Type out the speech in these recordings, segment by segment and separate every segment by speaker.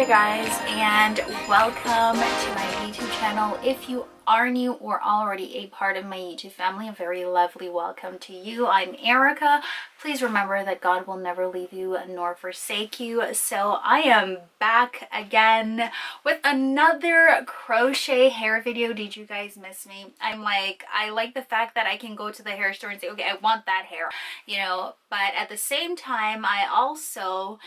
Speaker 1: there guys, and welcome to my YouTube channel. If you are new or already a part of my YouTube family, a very lovely welcome to you. I'm Erica. Please remember that God will never leave you nor forsake you. So I am back again with another crochet hair video. Did you guys miss me? I like the fact that I can go to the hair store and say, okay, I want that hair, you know, but at the same time, I also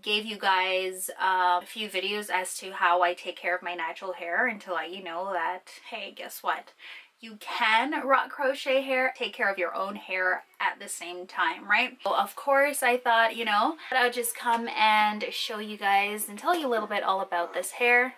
Speaker 1: gave you guys a few videos as to how I take care of my natural hair and to let you know that, hey, guess what? You can rock crochet hair, take care of your own hair at the same time, right? So of course, I thought, you know, I'll just come and show you guys and tell you a little bit all about this hair.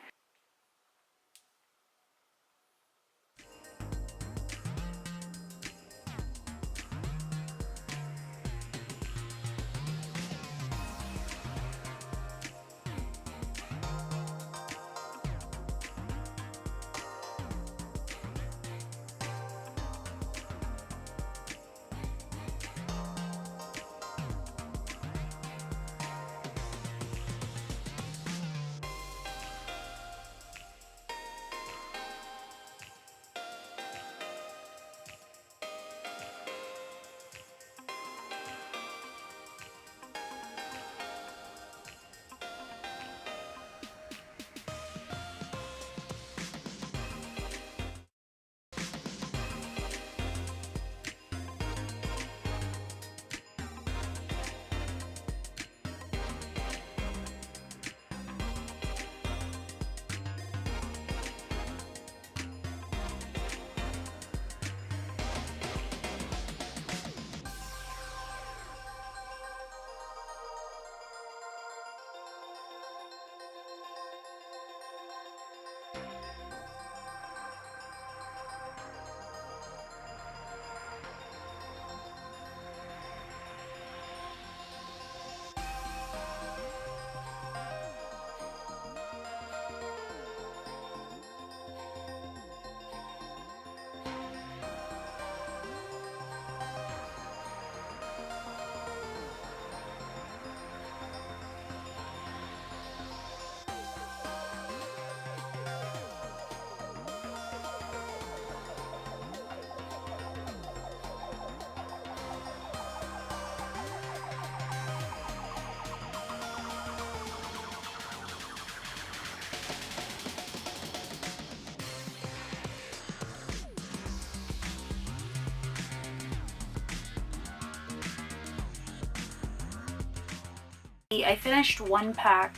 Speaker 1: I finished one pack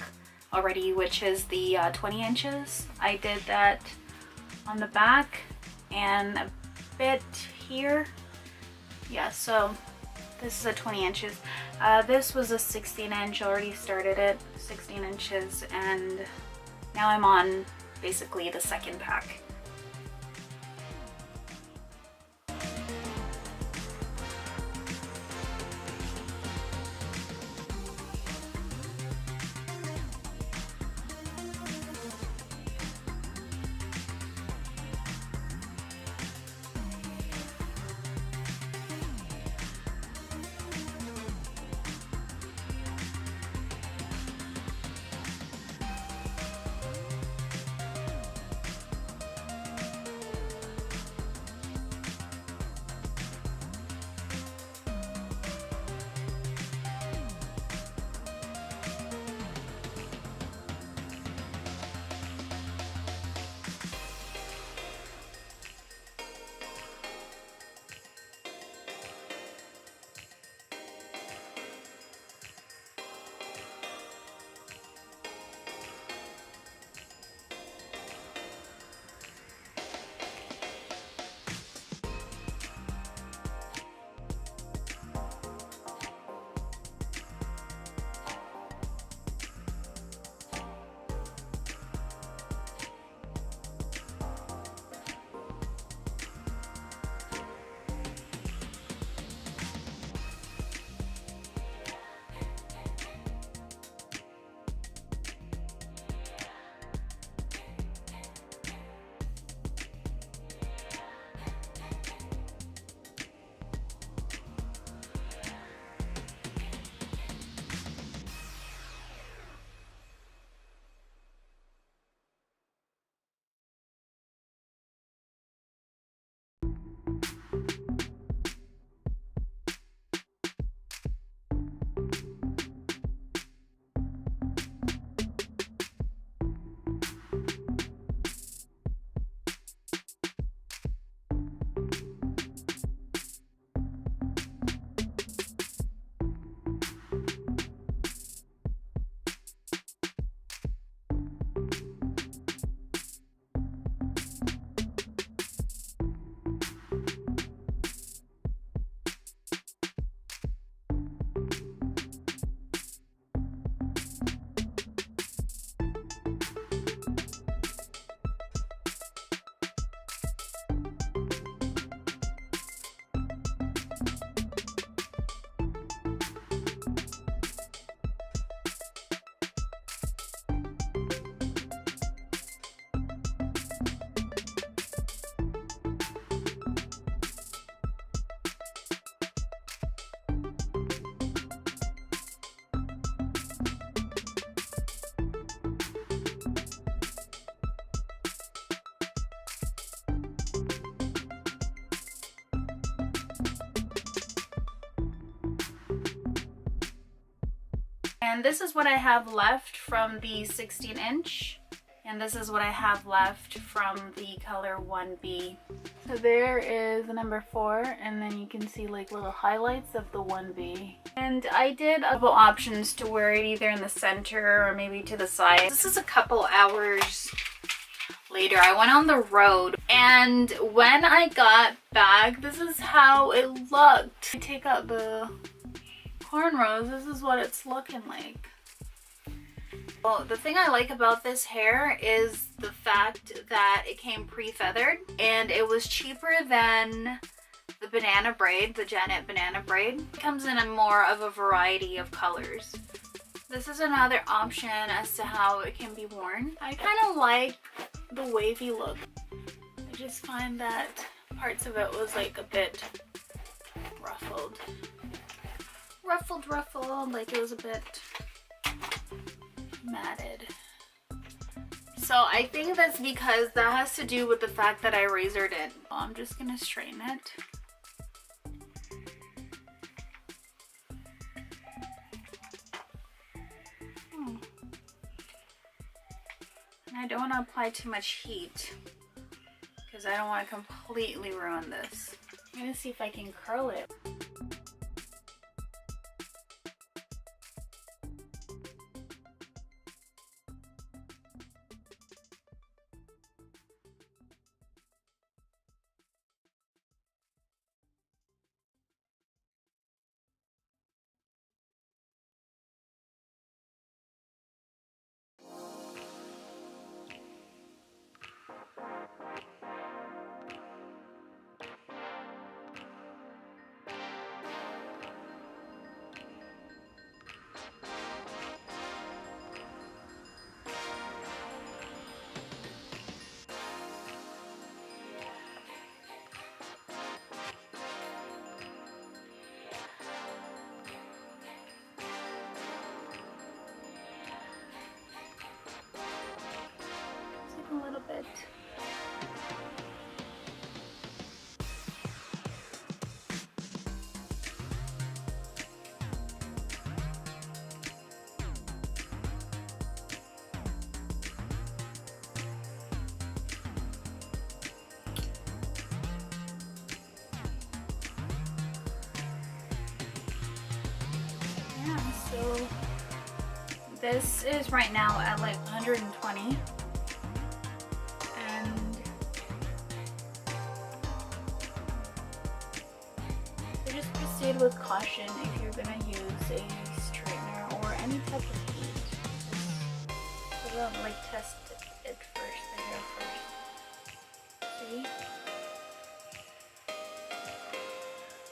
Speaker 1: already, which is the 20 inches. I did that on the back and a bit here. Yeah, so this is a 20 inches. This was a 16 inch, already started it, 16 inches, and now I'm on basically the second pack. And this is what I have left from the 16-inch. And this is what I have left from the color 1B. So there is the number 4, and then you can see like little highlights of the 1B. And I did a couple options to wear it either in the center or maybe to the side. This is a couple hours later. I went on the road, and when I got back, this is how it looked. I take out the cornrows, this is what it's looking like. Well, the thing I like about this hair is the fact that it came pre-feathered, and it was cheaper than the banana braid, the Janet banana braid. It comes in a more of a variety of colors. This is another option as to how it can be worn. I kind of like the wavy look. I just find that parts of it was like a bit ruffled. Ruffled, like it was a bit matted. So I think that's because that has to do with the fact that I razored it. I'm just gonna straighten it. And I don't want to apply too much heat because I don't want to completely ruin this. I'm gonna see if I can curl it. A little bit. Yeah, so this is right now at like 120. Just proceed with caution if you're gonna use a straightener or any type of heat. Just like test it first, the hair first. See?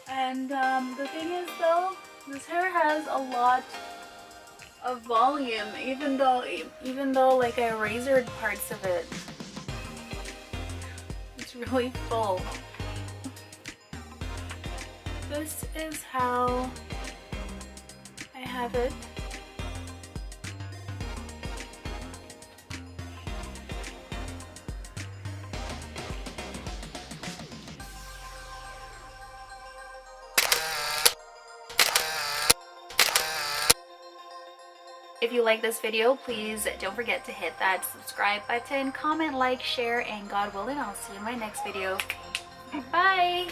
Speaker 1: And the thing is though, this hair has a lot of volume, even though like I razored parts of it. It's really full. This is how I have it. If you like this video, please don't forget to hit that subscribe button, comment, like, share, and God willing, I'll see you in my next video. Bye!